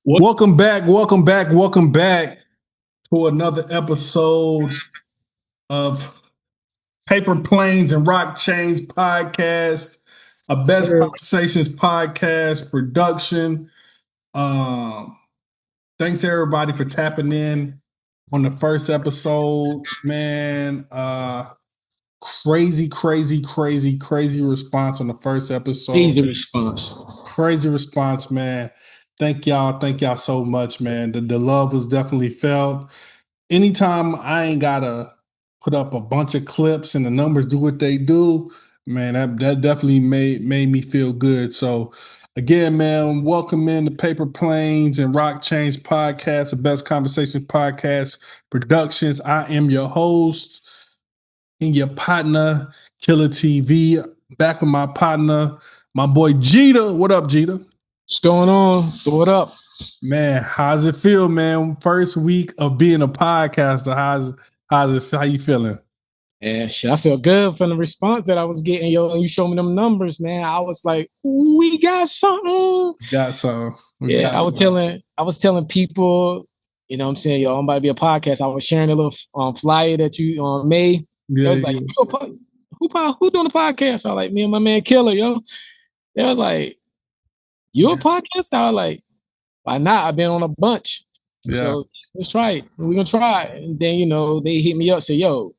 Welcome back to another episode of Paper Planes and Rock Chains podcast, a best conversations podcast production. Thanks everybody for tapping in on the first episode, man. Crazy response on the first episode. Crazy response, man. Thank y'all so much, man. The love was definitely felt. Anytime I ain't gotta put up a bunch of clips and the numbers do what they do, man, that definitely made me feel good. So again, man, welcome in the Paper Planes and Rock Chains podcast, the best conversations podcast productions. I am your host and your partner, Killer TV. Back with my partner, my boy Jeter. What up, Jeter? What's going on? What up? Man, how's it feel, man? First week of being a podcaster. How you feeling? Yeah, shit, I feel good from the response that I was getting. Yo, you showed me them numbers, man. I was like, we got something. I was telling people, you know what I'm saying, yo, I'm about to be a podcast. I was sharing a little flyer that you made. Yeah, it was like, who doing the podcast? I was like, me and my man Killer, yo. They were like, you a podcast? I was like, why not? I've been on a bunch. Yeah. So let's try it. We're going to try it. And then, you know, they hit me up, say, yo,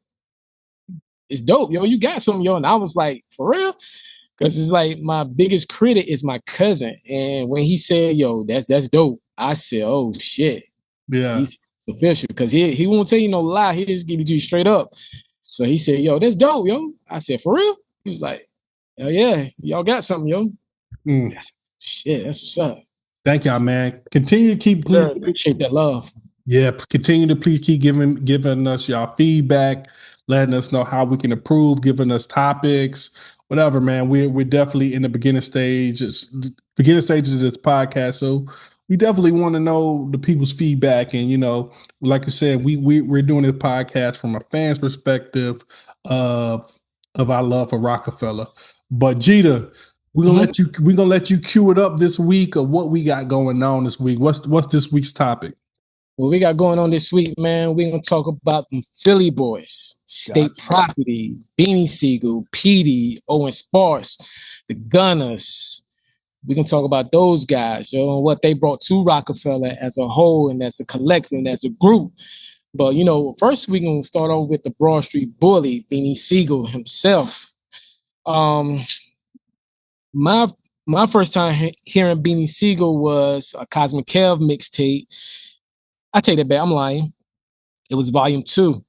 it's dope. Yo, you got something, yo. And I was like, for real? Because it's like my biggest critic is my cousin. And when he said, yo, that's dope, I said, oh, shit. Yeah. It's official. Because he won't tell you no lie. He'll just give it to you straight up. So he said, yo, that's dope, yo. I said, for real? He was like, hell yeah, y'all got something, yo. Shit, that's what's up. Thank y'all, man. Continue to keep appreciate that love. Yeah, continue to please keep giving us y'all feedback, letting us know how we can improve, giving us topics, whatever, man. We're definitely in the beginning stages of this podcast, so we definitely want to know the people's feedback. And you know, like I said, we're doing this podcast from a fan's perspective of our love for Roc-A-Fella. But Jeter, we're gonna let you cue it up this week of what we got going on this week. What's this week's topic? What we got going on this week, man, we're gonna talk about them Philly boys, State Property, Beanie Sigel, Petey, Owen Sparks, the Gunners. We can talk about those guys, you know, what they brought to Roc-A-Fella as a whole and as a collective and as a group. But you know, first we're gonna start off with the Broad Street Bully, Beanie Sigel himself. My first time hearing Beanie Sigel was a Cosmic Kev mixtape. I take that back. I'm lying. It was volume 2.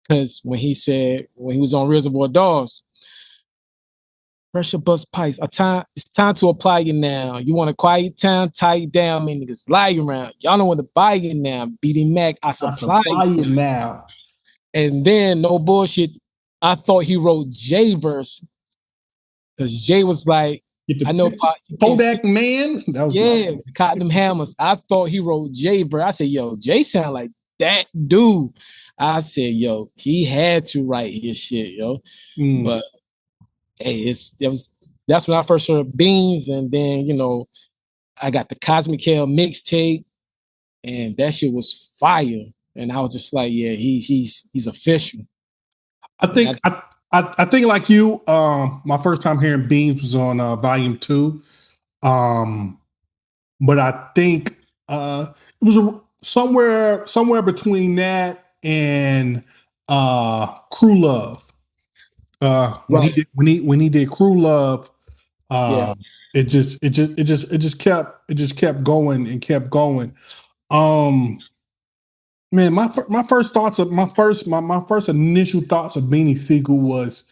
Because when he was on Reservoir Dogs, pressure bust pipes. It's time to apply you now. You want a quiet town, tie you down, man, niggas lie around. Y'all don't want to buy you now. BD Mac, I supply you now. And then, no bullshit, I thought he wrote J verse. Because Jay was like, I know Kodak Man. That was caught them hammers. I thought he wrote Jay verse. I said, yo, Jay sound like that dude. I said, yo, he had to write his shit, yo. But hey, that's when I first heard Beans, and then you know, I got the Cosmic Hell mixtape, and that shit was fire. And I was just like, yeah, he's official. I think like you, my first time hearing Beans was on volume 2. But I think it was somewhere between that and Crew Love. When he did Crew Love, it just kept going and kept going. Man, my first initial thoughts of Beanie Sigel was,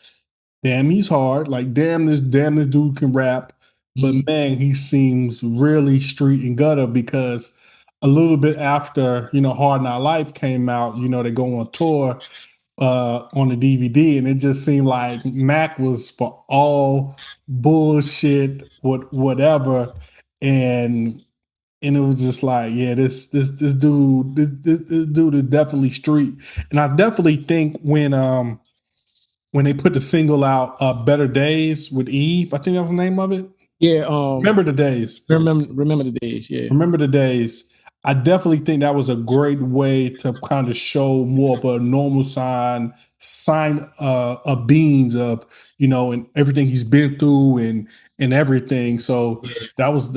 damn, he's hard. Like, damn, this dude can rap. But man, he seems really street and gutter, because a little bit after, you know, Hard Knock Life came out, you know, they go on tour on the DVD, and it just seemed like Mac was for all bullshit, whatever, and it was just like, yeah, this dude is definitely street. And I definitely think when they put the single out, Better Days with Eve, I think that was the name of it. Yeah. Remember the Days. Remember the Days. Yeah. Remember the Days. I definitely think that was a great way to kind of show more of a normal sign of Beans of, you know, and everything he's been through and everything. So that was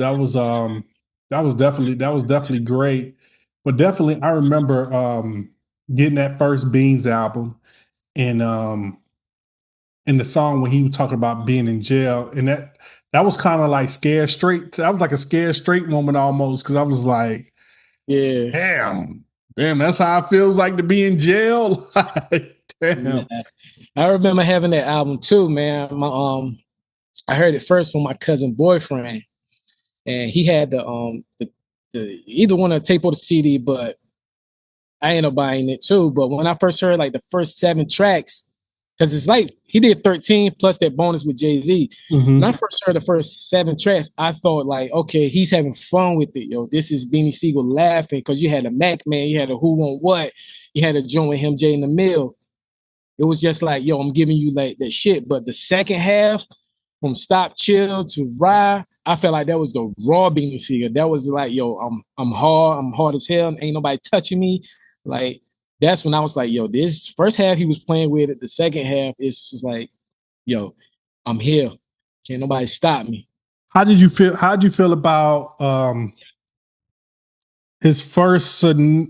definitely great. But definitely I remember getting that first Beans album and in the song when he was talking about being in jail, and that was kind of like scared straight. That was like a scared straight moment almost, because I was like, yeah, damn, that's how it feels like to be in jail. Like, damn. Yeah. I remember having that album too, man. I heard it first from my cousin boyfriend, and he had the either one of the tape or the CD, but I ended up buying it too. But when I first heard like the first 7 tracks, because it's like he did 13 plus that bonus with Jay-Z. When I first heard the first 7 tracks, I thought like, okay, he's having fun with it, yo. This is Beanie Sigel laughing, because you had a Mac Man, you had a Who Want What, you had a joint with him, Jay in the Mill. It was just like, yo, I'm giving you like that shit. But the second half, from Stop Chill to Ride, I felt like that was the raw Beanie Sigel. That was like, yo, I'm hard as hell, ain't nobody touching me. Like, that's when I was like, yo, this first half he was playing with it. The second half is just like, yo, I'm here. Can't nobody stop me. How did you feel about his first okay,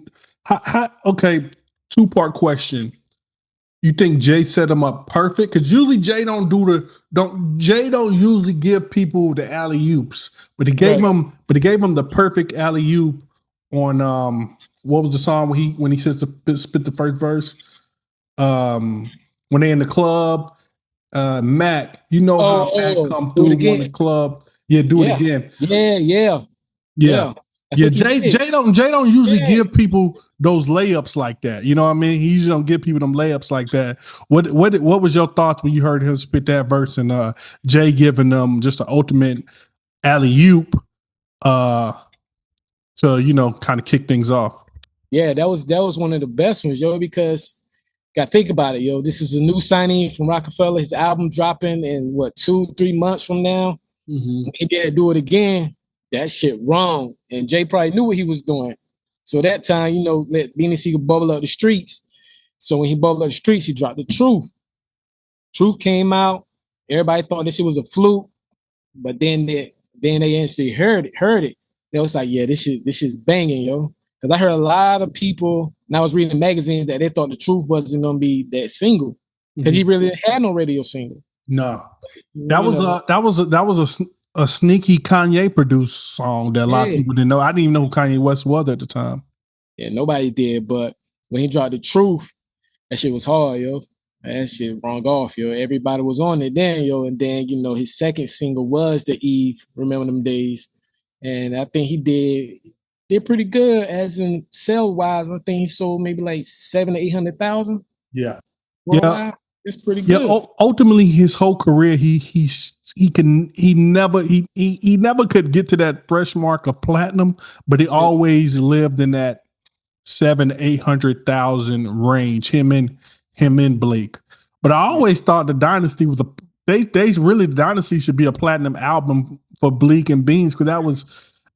2-part question. You think Jay set him up perfect? Because usually Jay don't usually give people the alley oops, but he gave him the perfect alley oop on what was the song when he says to spit the first verse? When they in the club, Mac, you know how Mac come through on the club. Yeah, do it again. Yeah. Jay don't usually give people those layups like that. You know what I mean? He usually don't give people them layups like that. What was your thoughts when you heard him spit that verse and Jay giving them just an ultimate alley oop to, you know, kind of kick things off? Yeah, that was one of the best ones, yo, because got to think about it, yo. This is a new signing from Roc-A-Fella. His album dropping in what, 2-3 months from now. When he did Do It Again, that shit wrong. And Jay probably knew what he was doing. So that time, you know, let Beanie Sigel bubble up the streets. So when he bubbled up the streets, he dropped the Truth. Truth came out. Everybody thought this shit was a fluke, but then they actually heard it. They was like, yeah, this shit's banging, yo. Because I heard a lot of people, and I was reading magazines, that they thought the Truth wasn't gonna be that single, because he really had no radio single. No, that was a sneaky Kanye produced song that a lot of people didn't know. I didn't even know who Kanye West was at the time. Yeah, nobody did. But when he dropped the Truth, that shit was hard, yo. That shit wrong off, yo. Everybody was on it then, yo. And then, you know, his second single was The Eve, Remember Them Days. And I think he did pretty good, as in sale wise. I think he sold maybe like 700,000 to 800,000. Yeah. Worldwide. Yeah. It's pretty good. Yeah, ultimately his whole career, he never could get to that thresh mark of platinum, but he always lived in that 700,000-800,000 range. Him and Blake. But I always thought the Dynasty was the Dynasty should be a platinum album for Bleak and Beans, because that was,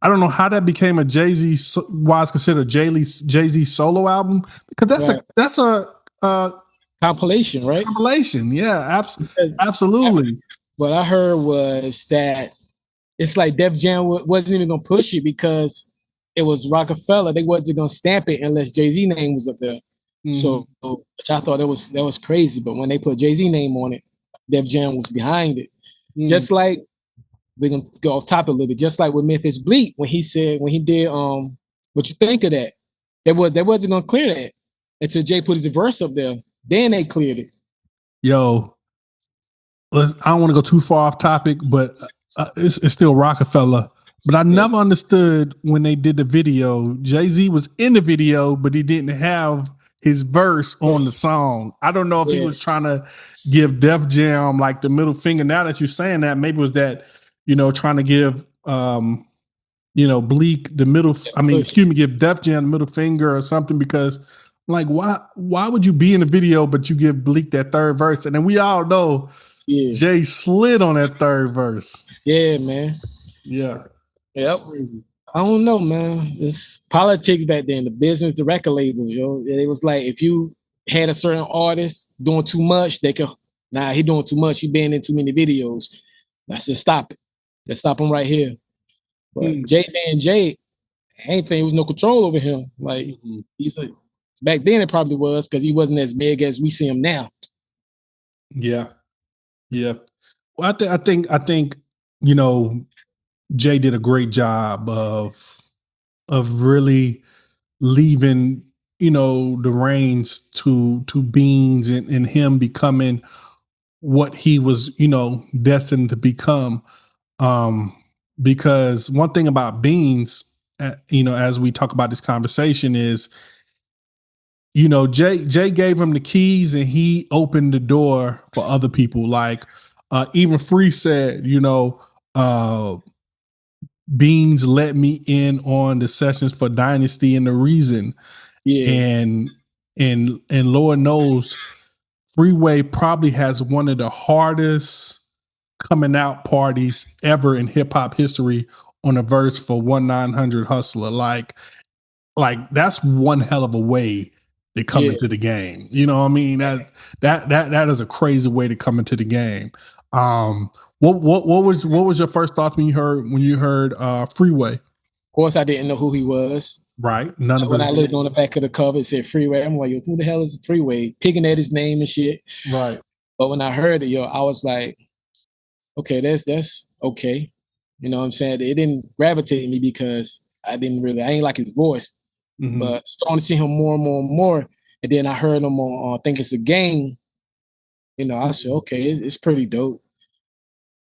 I don't know how that became a Jay-Z, why it's considered Jay-Z solo album, because that's a compilation, right? Compilation, yeah, absolutely. What I heard was that it's like Def Jam wasn't even gonna push it because it was Roc-A-Fella. They wasn't gonna stamp it unless Jay-Z name was up there. So, which I thought that was crazy. But when they put Jay-Z name on it, Def Jam was behind it. Just like, we're gonna go off topic a little bit. Just like with Memphis Bleak, when he did what you think of that? They wasn't gonna clear that until Jay put his verse up there. Then they cleared it. Yo, I don't want to go too far off topic, but it's still Roc-A-Fella. But I never understood when they did the video. Jay-Z was in the video, but he didn't have his verse on the song. I don't know if he was trying to give Def Jam like the middle finger. Now that you're saying that, maybe it was that, you know, trying to give Bleak the middle. Give Def Jam the middle finger or something, because like, why would you be in the video but you give Bleak that third verse? And then we all know Yeah. Jay slid on that third verse. Yeah, man. Yeah. Yep. I don't know, man. It's politics back then, the business, the record label, It was like if you had a certain artist doing too much, they could, he doing too much, he been in too many videos. Let's just stop it. Let's stop him right here. But Jay being Jay, I ain't think there was no control over him. Like he's like back then it probably was because he wasn't as big as we see him now. Yeah. Yeah. Well, I think, Jay did a great job of really leaving, the reins to Beans and him becoming what he was, destined to become. Because one thing about Beans, as we talk about this conversation is, Jay gave him the keys and he opened the door for other people. Like even Free said, Beans let me in on the sessions for Dynasty and The Reason. Yeah. And Lord knows Freeway probably has one of the hardest coming out parties ever in hip hop history on a verse for 1-900 Hustler. Like that's one hell of a way to come into the game. You know what I mean? That is a crazy way to come into the game. What was your first thoughts when you heard Freeway? Of course, I didn't know who he was. Right. None of us. When I looked on the back of the cover, it said Freeway. I'm like, who the hell is Freeway? Picking at his name and shit. Right. But when I heard it, I was like, okay, that's okay. You know what I'm saying? It didn't gravitate me because I ain't like his voice. Mm-hmm. But starting to see him more and more and more. And then I heard him on I Think It's a Game. I said, okay, it's pretty dope.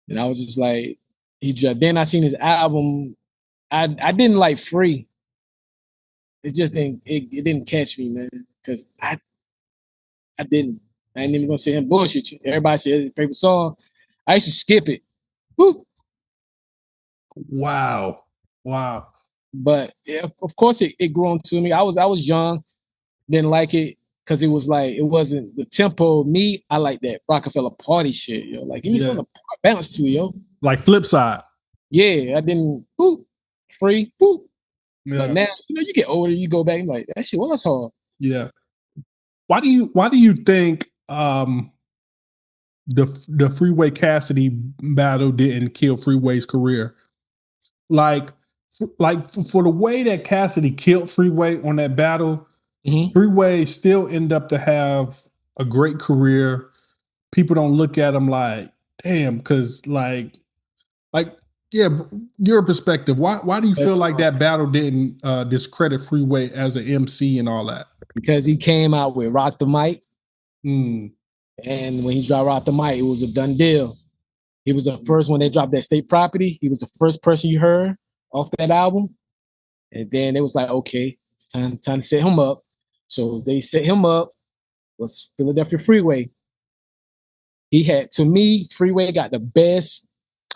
And I was just like, then I seen his album. I didn't like Free. It just didn't catch me, man. Because I ain't even gonna say him bullshit you. Everybody says his favorite song. I used to skip it. Woo. Wow. But yeah, of course it grew on to me. I was young, didn't like it because it was like it wasn't the tempo. Me, I like that Roc-A-Fella party shit, Like give me some bounce to it, Like Flip Side. Yeah, I didn't Free. Yeah. But now, you get older, you go back and like that shit was hard. Yeah. Why do you think the Freeway Cassidy battle didn't kill Freeway's career? Like for the way that Cassidy killed Freeway on that battle, Freeway still ended up to have a great career. People don't look at him like, damn, because yeah, your perspective. Why do you feel like that battle didn't discredit Freeway as an MC and all that? Because he came out with Rock the Mic. And when he dropped Rock the Mic, it was a done deal. He was the first when they dropped that State Property. He was the first person you heard off that album. And then it was like, okay, it's time to set him up. So they set him up. Was Philadelphia Freeway. To me, Freeway got the best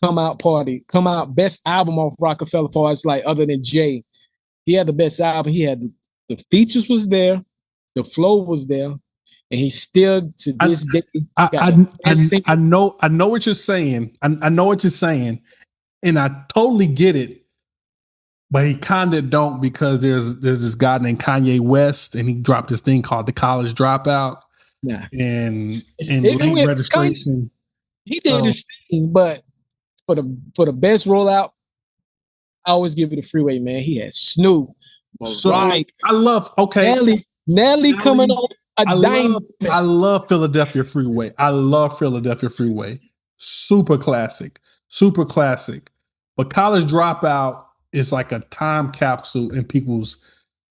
best album off Roc-A-Fella for us, like other than Jay. He had the best album. He had the features was there, the flow was there, and he still to this day. I know what you're saying. I know what you're saying, and I totally get it. But he kind of don't because there's this guy named Kanye West, and he dropped this thing called The College Dropout. Yeah, and late registration. He did his thing, but for the best rollout, I always give it a Freeway, man. He had Snoop. I love Nelly coming on. I love Philadelphia Freeway. Super classic. But College Dropout is like a time capsule in people's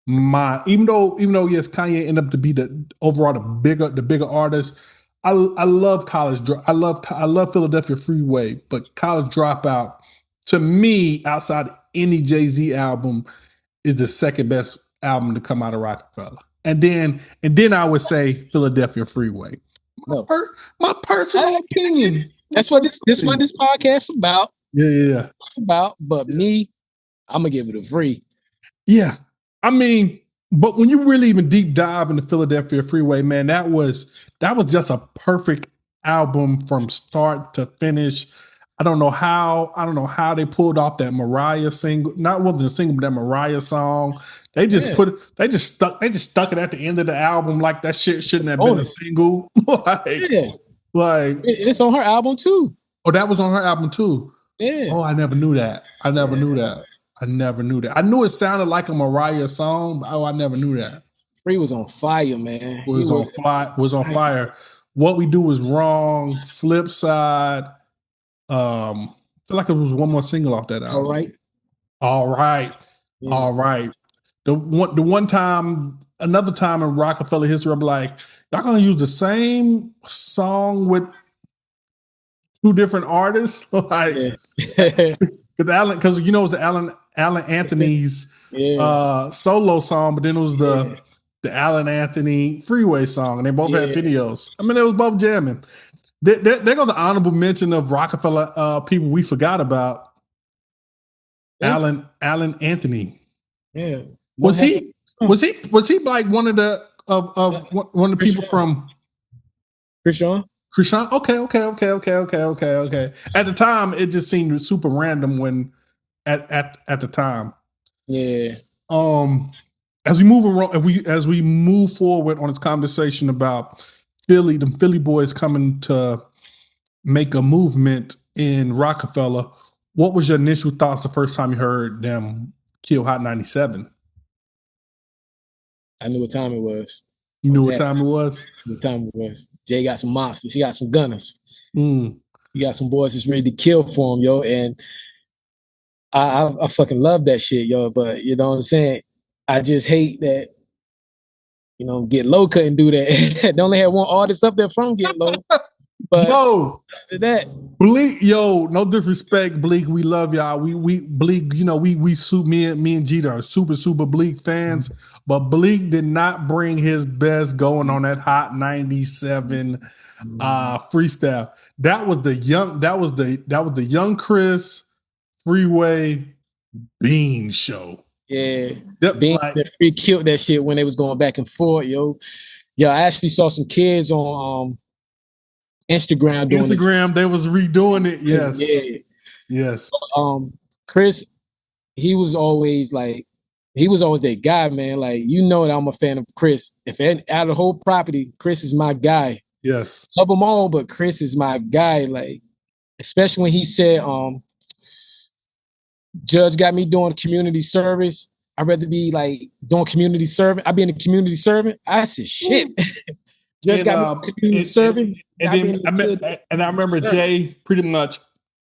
mind. Even though yes, Kanye ended up to be the bigger artist. I love I love Philadelphia Freeway, but College Dropout to me, outside any Jay-Z album, is the second best album to come out of Roc-A-Fella. And then I would say Philadelphia Freeway. My personal opinion. That's what this podcast is about. Yeah. It's about, but me, I'm gonna give it a free. Yeah. I mean, but when you really even deep dive into Philadelphia Freeway, man, that was just a perfect album from start to finish. I don't know how they pulled off that Mariah single. Not wasn't a single, but that Mariah song. They just stuck it at the end of the album like that shit shouldn't have been a single. It's on her album too. Oh, that was on her album too. Yeah. Oh, I never knew that. I knew that. I knew it sounded like a Mariah song, but I never knew that. Free was on fire, man. Was on fire. What We Do Is Wrong, Flip Side. I feel like it was one more single off that album. All right. Another time in Roc-A-Fella history, I'm like, y'all gonna use the same song with two different artists? Because you know it's the Alan Anthony's solo song, but then it was the Alan Anthony Freeway song, and they both had videos. I mean, they was both jamming. There goes the honorable mention of Roc-A-Fella people we forgot about. Alan Anthony. Yeah. Was he like one of the people from Krishan? Okay. At the time, it just seemed super random when at the time. Yeah. As we move forward on this conversation about Philly, the Philly boys coming to make a movement in Roc-A-Fella, what was your initial thoughts the first time you heard them kill Hot 97? I knew what time it was. You knew what time it was? What time it was. Jay got some monsters. He got some gunners. He got some boys that's ready to kill for him, yo. And I fucking love that shit, yo. But you know what I'm saying? I just hate that, you know, Get Low couldn't do that. They only had one artist up there from Get Low. But no, that Bleak, yo, no disrespect, Bleak. We love y'all. We Bleak, you know, me and Jeter are super Bleak fans, but Bleak did not bring his best going on that Hot 97 freestyle. That was the young Chris Freeway Bean show. Yeah. Beans and Free killed that shit when they was going back and forth, yo. Yo, I actually saw some kids on Instagram doing they was redoing it. Yes. Yeah. Yes. Chris, he was always that guy, man. Like, you know that I'm a fan of Chris. If out of the whole property, Chris is my guy. Yes. Love them all, but Chris is my guy. Like, especially when he said, Judge got me doing community service. I'd rather be like doing community service. I be in a community servant. I said, shit. Judge got me community serving. And I remember Jay pretty much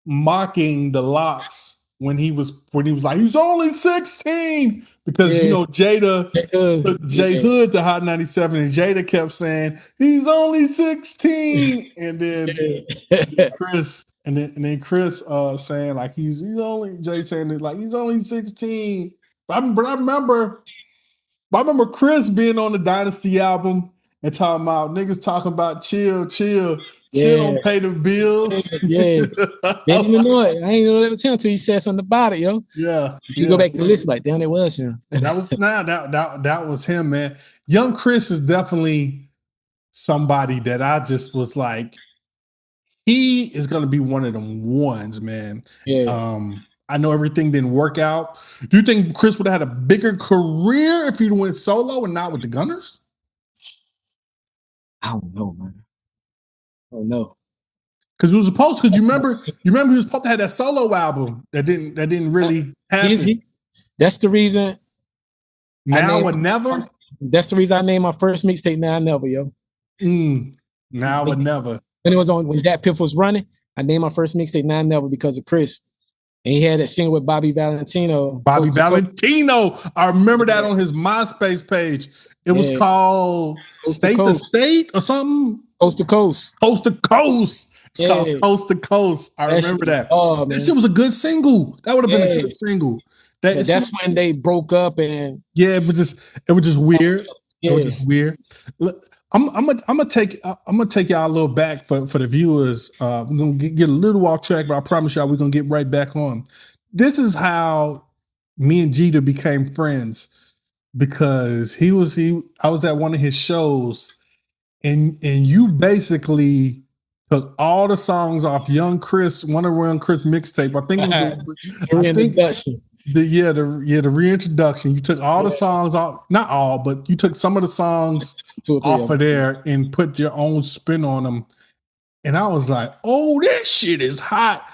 mocking the Locks when he was like, he's only 16, because you know Jada took J Hood to Hot 97, and Jada kept saying he's only 16, and then Chris saying like he's only Jay saying it like he's only 16. But I remember Chris being on the Dynasty album and talking about niggas talking about chill, don't pay the bills. Yeah. Didn't even know it. I ain't know that until he said something about it, yo. Yeah. You go back and listen, like, damn, it was him. that was him, man. Young Chris is definitely somebody that I just was like, he is gonna be one of them ones, man. Yeah. I know everything didn't work out. Do you think Chris would have had a bigger career if he'd went solo and not with the Gunners? I don't know, man. I don't know. Because you remember he was supposed to have that solo album that didn't really happen. That's the reason. Now or Never? That's the reason I named my first mixtape Now or Never, yo. Now or Never. When Dat Piff was running, I named my first mixtape Now or Never because of Chris. And he had that single with Bobby Valentino. I remember that on his MySpace page. It was called State to State or something. Coast to Coast. Coast to Coast. It's called Coast to Coast. I remember that. That shit was a good single. That would have been a good single. That's when they broke up, and it was just weird. It was just weird. Look, I'm gonna take y'all a little back for the viewers. We're gonna get a little off track, but I promise y'all we're gonna get right back on. This is how me and Jeter became friends, because I was at one of his shows, and you basically took all the songs off Young Chris, one of Young Chris mixtape. I think it was the reintroduction. You took all the songs off, not all, but you took some of the songs off of there and put your own spin on them. And I was like, oh, this shit is hot.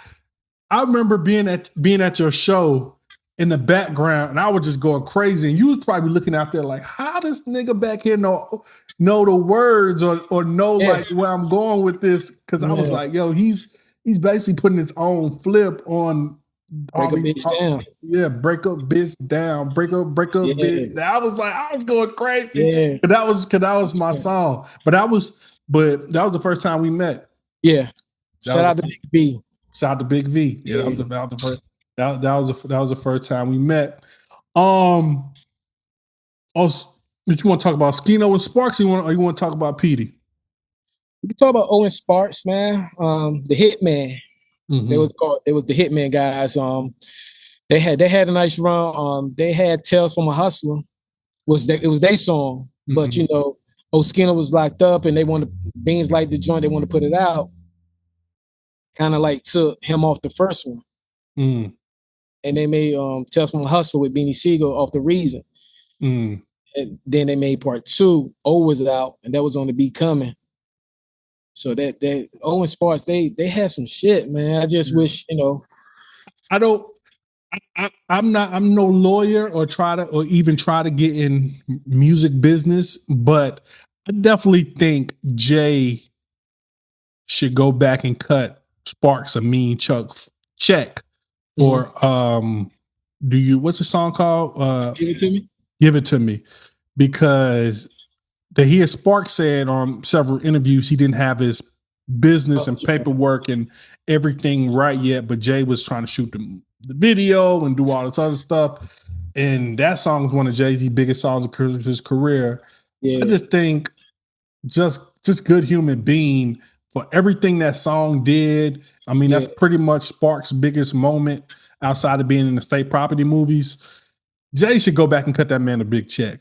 I remember being at your show in the background, and I was just going crazy. And you was probably looking out there like, how does nigga back here know the words or know like where I'm going with this? Because I was like, yo, he's basically putting his own flip on break up bitch down. Yeah, break up bitch down, break up bitch down. I was going crazy. That was my song. But that was the first time we met. Yeah. Shout out to Big V. Shout out to Big V. Yeah, that was about the first. That was the first time we met. Also, you want to talk about Skino and Sparks? Or you want to talk about Petey? We can talk about Owen Sparks, man. The Hitman. Mm-hmm. It was the Hitman guys. They had a nice run. They had Tales from a Hustler. It was their song, but Skino was locked up, and they wanted Beans like the joint. They wanted to put it out. Kind of like took him off the first one. Mm. And they made Tales from a Hustler with Beanie Sigel off the Reason. Mm. And then they made part 2. O was out, and that was on the Be Coming. So that Owen Sparks, they had some shit, man. I just wish, I'm no lawyer or even try to get in music business, but I definitely think Jay should go back and cut Sparks a mean check for what's the song called? Give It To Me. Give It To Me, because to hear Sparks said on several interviews he didn't have his business and paperwork and everything right yet, but Jay was trying to shoot the video and do all this other stuff, and that song is one of Jay-Z's biggest songs of his career. I just think just good human being for everything that song did. I mean, that's pretty much Sparks' biggest moment outside of being in the state property movies. Jay should go back and cut that man a big check.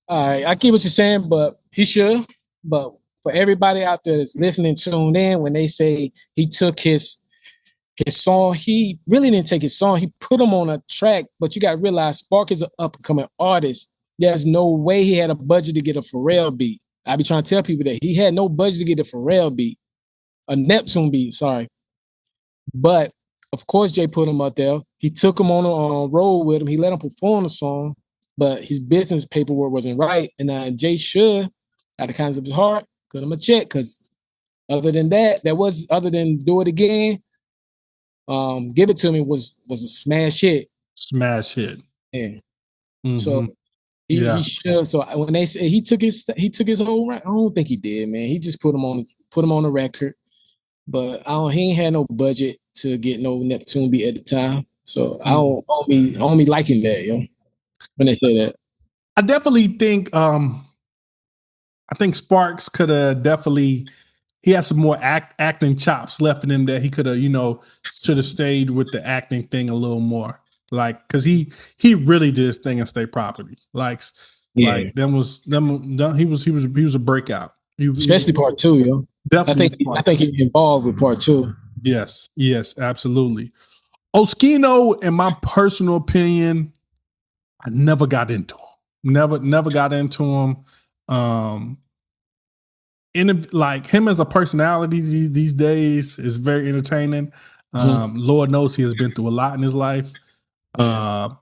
All right, I get what you're saying, but he should. But for everybody out there that's listening, tuned in, when they say he took his song, he really didn't take his song. He put him on a track, but you got to realize Spark is an up-and-coming artist. There's no way he had a budget to get a Pharrell beat. I be trying to tell people that he had no budget to get a Pharrell beat. A Neptune beat, sorry. But, of course, Jay put him up there. He took him on a road with him. He let him perform the song, but his business paperwork wasn't right. And Jay should, out of the kindness of his heart, cut him a check, because other than Do It Again, Give It To Me was a smash hit. Smash hit. Yeah. Mm-hmm. So he should. So when they say he took his whole record, I don't think he did, man. He just put him on the record. But he ain't had no budget to get no Neptune beat at the time. So I don't be liking that, when they say that. I definitely think Sparks could have he has some more acting chops left in him that he could have, should have stayed with the acting thing a little more. Like, cause he really did his thing in state property. He was a breakout. Especially part 2, Definitely. I think he's involved with part 2. Yes, absolutely. Oskino, in my personal opinion, I never got into him. Never got into him. Him as a personality these days is very entertaining. Lord knows he has been through a lot in his life. But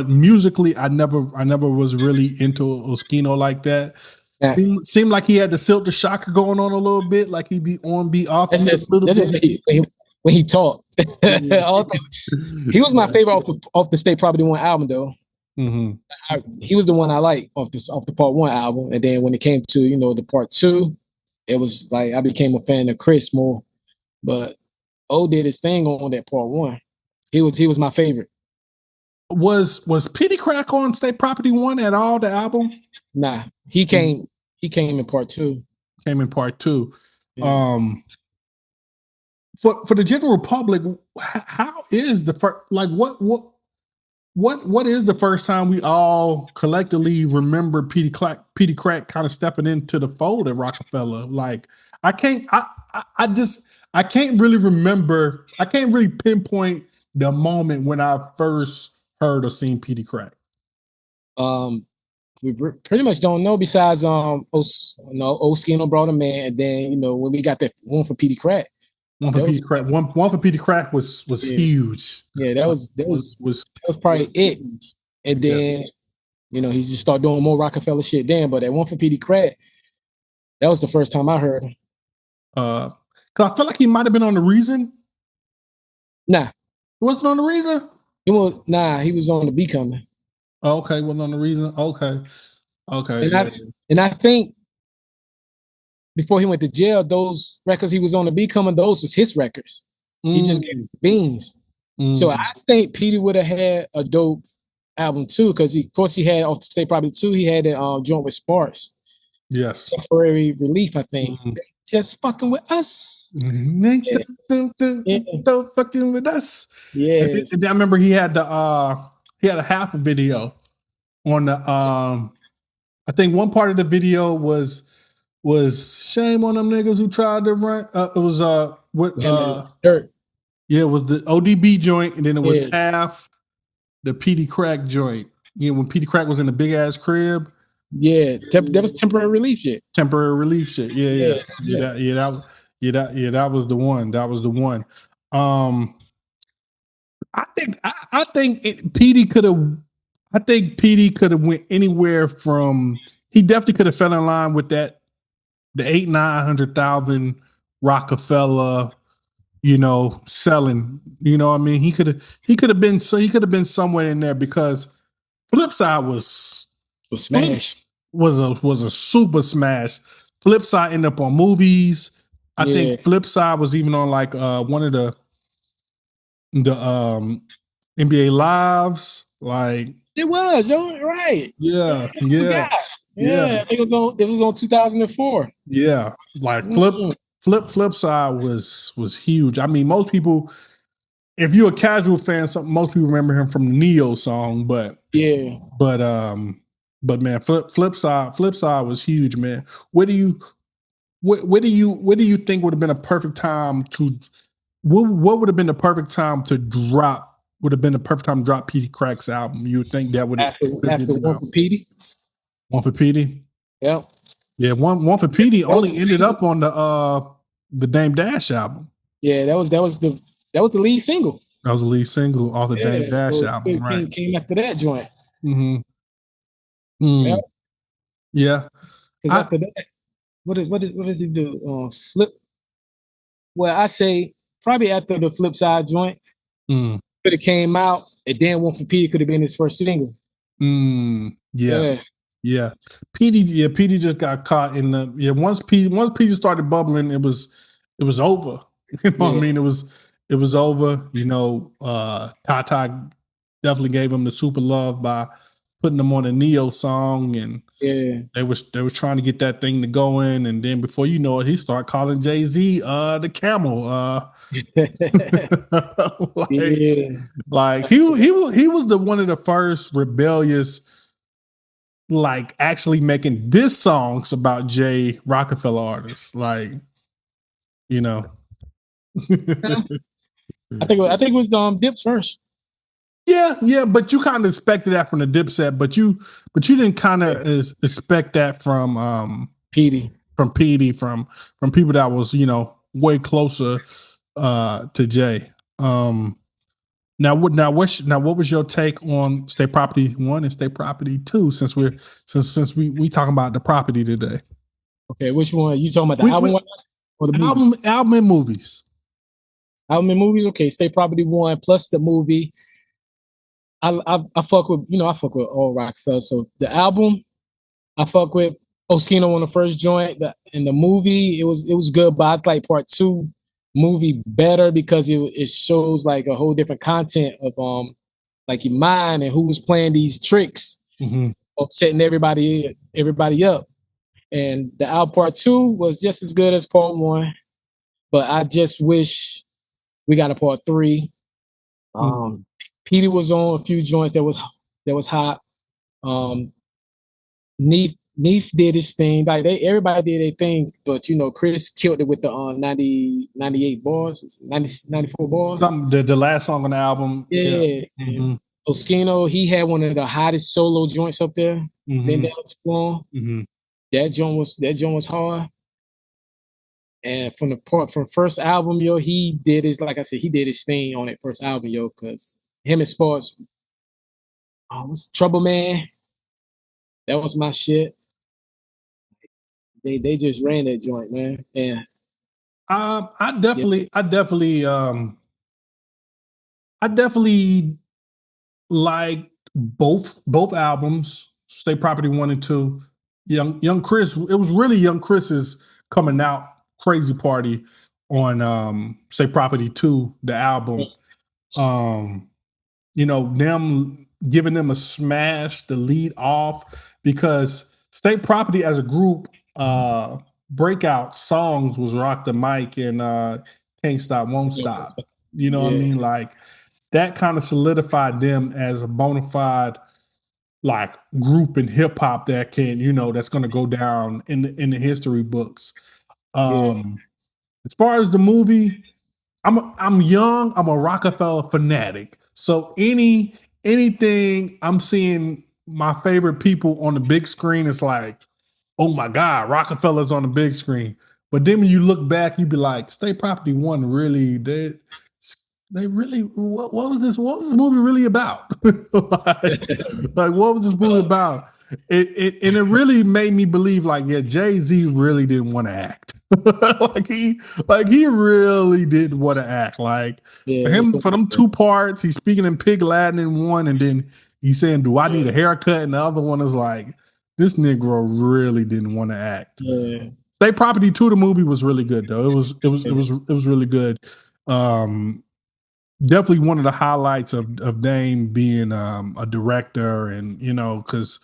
musically, I never was really into Oskino like that. Seemed like he had the Silk the Shocker going on a little bit, like he'd be on, be off. That's when he talked. He was my favorite off the State Property 1 album, though. Mm-hmm. He was the one I liked off the part 1 album, and then when it came to the part 2, it was like I became a fan of Chris more. But O did his thing on that part 1. He was my favorite. Was Petey Crack on State Property 1 at all? The album? Nah, he came in part 2. Came in part 2. Yeah. For the general public, how is the first? Like, what is the first time we all collectively remember Petey Crack kind of stepping into the fold at Roc-A-Fella? Like, I I can't really remember. I can't really pinpoint the moment when I first heard or seen Petey Crack. We pretty much don't know besides Oskino brought him in, and then when we got that one for Petey Crack. One for Petey Crack. One for Petey Crack was huge. Yeah, that was probably it. And then he just started doing more Roc-A-Fella shit then. But that one for Petey Crack, that was the first time I heard him. Cause I feel like he might have been on The Reason. Nah, he wasn't on The Reason. He was on the Becoming. Oh, okay, wasn't on The Reason. Okay. And I think before he went to jail, those records he was on the Becoming, those was his records. He just gave beans. So I think Petey would have had a dope album too, because of course he had off the State Property 2, he had a joint with Sparks. Yes. Temporary Relief, I think. Just fucking with us. Don't fucking with us. Yeah. And I remember he had a half a video on the I think one part of the video was shame on them niggas who tried to run. It was Dirt. Yeah, it was the ODB joint, and then it was half the Petey Crack joint. When Petey Crack was in the big ass crib. Yeah, that was Temporary Relief shit. Temporary Relief shit. Yeah. That was the one. That was the one. I think Petey could have. I think Petey could have went anywhere from. He definitely could have fell in line with that, the 800,000-900,000 Roc-A-Fella, selling. You know what I mean? He could have been somewhere in there, because Flipside was smash. Was a super smash. Flipside ended up on movies. I think Flipside was even on like one of the NBA Lives. Like it was, right? Yeah. I think it was on 2004. Yeah, like Flipside was huge. I mean, most people, if you're a casual fan, most people remember him from the Neo song, but man, Flipside was huge, man. What do you think would have been a perfect time to? What would have been the perfect time to drop? Would have been the perfect time to drop Petey Crack's album? You would think that would after one for Petey. One for Petey. Yep. Yeah, one for Petey only ended up on the Dame Dash album. Yeah, that was the lead single. That was the lead single off the Dame Dash album, right? Came after that joint. Yep. Yeah. Because after that, what does he do? Flip. Well, I say probably after the Flipside joint, could have came out, and then one for Petey could have been his first single. Yeah. Petey just got caught in the once Petey started bubbling, it was over. You know what I mean? It was over. Tata definitely gave him the super love by putting him on a Neo song, and they was trying to get that thing to go in, and then before you know it, he started calling Jay-Z the camel. Like he was the one of the first rebellious, like actually making diss songs about Jay Roc-A-Fella artists, like I think it was Dip's first. Yeah, but you kind of expected that from the Dipset, but you didn't kind of expect that from Petey, from people that was way closer to Jay. Now what was your take on State Property 1 and State Property 2? Since we talking about the property today. Okay, which one you talking about? The album or the movies? Album and movies. Album and movies. Okay, State Property 1 plus the movie. I fuck with all Roc-A-Fella. So the album, I fuck with Oskino on the first joint. In the movie, it was good, but I like part 2 movie better because it shows like a whole different content of like your mind and who was playing these tricks of setting everybody up. And the album part 2 was just as good as part 1, but I just wish we got a part 3. Petey was on a few joints that was hot. Neef Neef did his thing. Like everybody did their thing, but Chris killed it with the 98 bars, 94 bars. The last song on the album. Yeah. Mm-hmm. Oskino, he had one of the hottest solo joints up there. Mm-hmm. Mm-hmm. That joint was hard. And from first album, he did his, like I said, he did his thing on that first album, because him and Sports, what's Trouble Man? That was my shit. They just ran that joint, man. Yeah. I definitely like both albums, State Property 1 and 2. Young Chris, it was really Young Chris's coming out crazy party on State Property 2, the album. Them giving them a smash to lead off, because State Property as a group, breakout songs was Rock the Mic and Can't Stop, Won't Stop. You know what I mean? Like, that kind of solidified them as a bona fide like group in hip hop that can, that's going to go down in the history books. As far as the movie, I'm young. I'm a Roc-A-Fella fanatic. So anything I'm seeing my favorite people on the big screen, is like, oh my God, Roc-A-Fella's on the big screen. But then when you look back, you be like, State Property 1 really did. They really, what was this? What was this movie really about? like, what was this movie about? It really made me believe, like, yeah, Jay-Z really didn't want to act. like he really didn't want to act. Like, for them 2 parts, he's speaking in Pig Latin in one, and then he's saying, "Do I need a haircut?" And the other one is like, this Negro really didn't want to act. State Property 2, the movie was really good though. It was really good. Definitely one of the highlights of Dame being a director, and because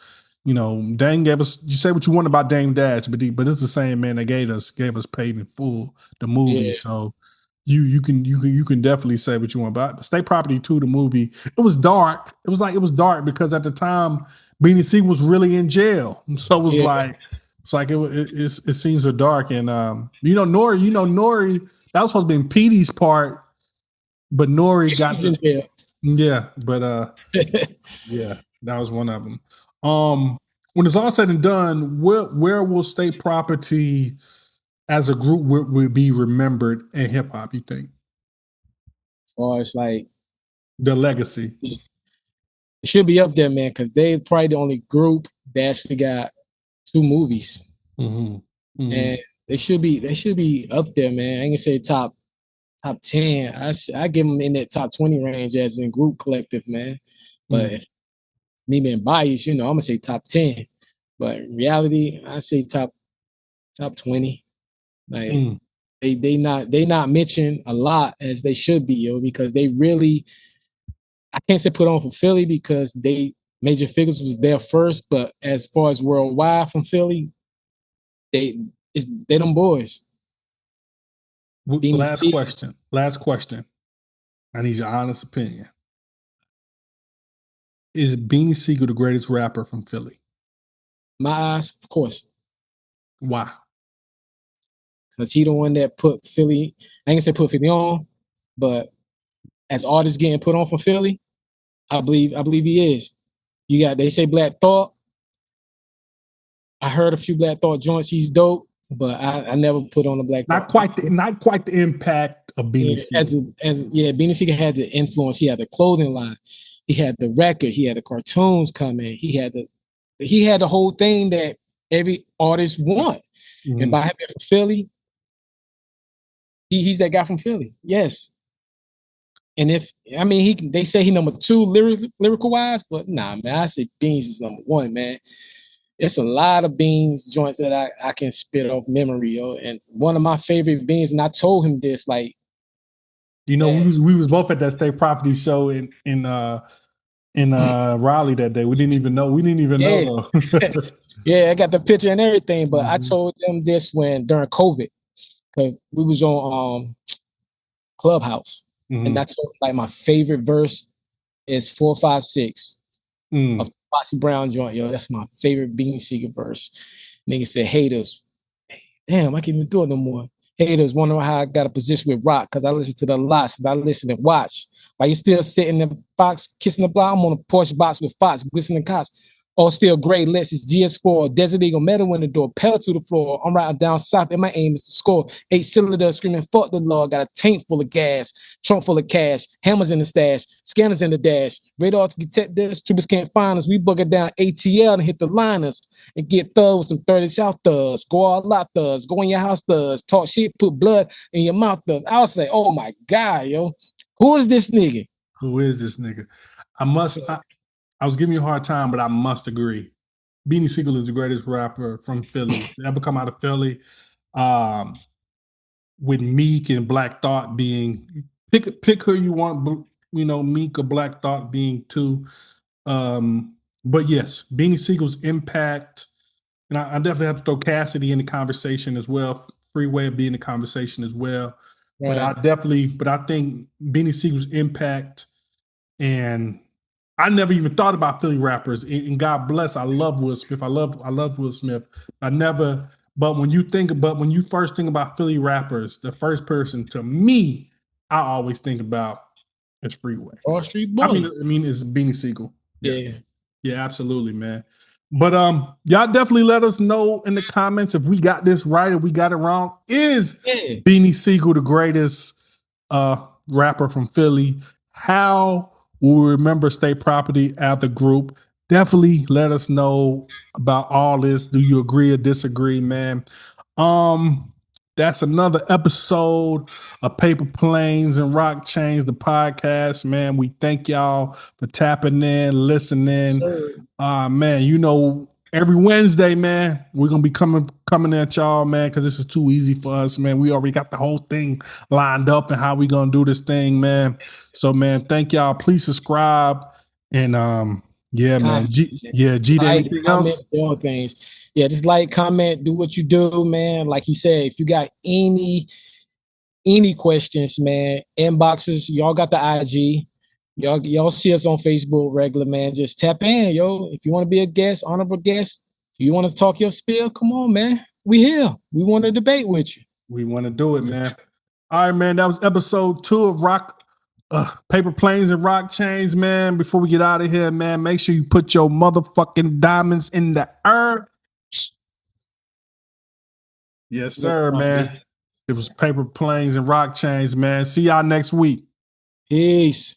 Dame gave us, you say what you want about Dame Dash, but it's the same man that gave us paid in full the movie. So you can definitely say what you want about it. State Property 2, the movie. It was dark. It was dark because at the time Beanie Sigel was really in jail, so it was it scenes are dark, and Nori, that was supposed to be Petey's part. But Nori got the that was one of them. When it's all said and done, where will State Property as a group will be remembered in hip hop, you think? Or it's like the legacy. It should be up there, man, because they're probably the only group that actually got 2 movies. And they should be up there, man. I ain't gonna say top 10. I give them in that top 20 range as in group collective, man. But if me being biased, I'm gonna say top 10. But in reality, I say top 20. Like they not mentioned a lot as they should be, because they really, I can't say put on for Philly because Major Figures was there first, but as far as worldwide from Philly, they them boys. Last question. I need your honest opinion. Is Beanie Sigel the greatest rapper from Philly? My eyes, of course. Why? Because he the one that put Philly, I ain't gonna say put Philly on, but as artists getting put on for Philly, I believe he is. They say Black Thought. I heard a few Black Thought joints. He's dope, but I never put on a Black Thought. Not quite the impact of Beanie Sigel. Beanie Sigel had the influence. He had the clothing line. He had the record. He had the cartoons coming. He had the whole thing that every artist want. And by him being from Philly, he's that guy from Philly. Yes. And they say he number 2 lyrical wise, but nah, man, I say Beans is number 1, man. It's a lot of Beans joints that I can spit off memory, yo. And one of my favorite Beans, and I told him this, like, we was both at that State Property show in Raleigh that day. We didn't even know. Though. Yeah, I got the picture and everything, but I told them this during COVID, because we was on Clubhouse, and that's like my favorite verse is 4, 5, 6. of Foxy Brown joint, yo. That's my favorite Beanie Sigel verse. Nigga said, haters. Damn, I can't even do it no more. Haters wondering how I got a position with Rock, because I listen to the lots, and I listen and watch. While you still sitting in the Fox, kissing the block, I'm on a Porsche box with Fox, glistening cops. All still gray Lexus GS4, Desert Eagle, metal in the door, pedal to the floor. I'm riding down south, and my aim is to score. 8-cylinder screaming, fuck the law. Got a tank full of gas, trunk full of cash, hammers in the stash, scanners in the dash. Radar to detect this, troopers can't find us. We bugger down ATL and hit the liners and get thugs with some 30 South thugs. Go all out thugs, go in your house thugs, talk shit, put blood in your mouth thugs. I would say, oh my God, yo, who is this nigga? Who is this nigga? I was giving you a hard time, but I must agree. Beanie Sigel is the greatest rapper from Philly to ever come out of Philly. With Meek and Black Thought being pick who you want, you know, Meek or Black Thought being two. But yes, Beanie Siegel's impact, and I definitely have to throw Cassidy in the conversation as well. Freeway would be in the conversation as well. Right. But I think Beanie Siegel's impact, and I never even thought about Philly rappers. And God bless, I love Will Smith. I love Will Smith. But when you first think about Philly rappers, the first person to me I always think about is Freeway. Wall Street Bully. I mean, it's Beanie Sigel. Yes. Yeah, absolutely, man. But y'all definitely let us know in the comments if we got this right or we got it wrong. Is Beanie Sigel the greatest rapper from Philly? How will we remember State Property as a group? Definitely let us know about all this. Do you agree or disagree, man? That's another episode of Paper Planes and Rock Chains, the podcast, man. We thank y'all for tapping in, listening. Man, you know, every Wednesday, man, we're gonna be coming at y'all, man, because this is too easy for us, man. We already got the whole thing lined up and how we gonna do this thing, man. So, man, thank y'all. Please subscribe and yeah, comment, man. G, like, anything else? Things. Yeah, just like, comment, do what you do, man. Like he said, if you got any questions, man, inboxes, y'all got the IG. Y'all see us on Facebook regular, man. Just tap in, yo. If you want to be a guest, honorable guest, if you want to talk your spiel, come on, man. We here. We want to debate with you. We want to do it, man. All right, man. That was episode 2 of Paper Planes and Rock Chains, man. Before we get out of here, man, make sure you put your motherfucking diamonds in the earth. Yes, sir, man. It was Paper Planes and Rock Chains, man. See y'all next week. Peace.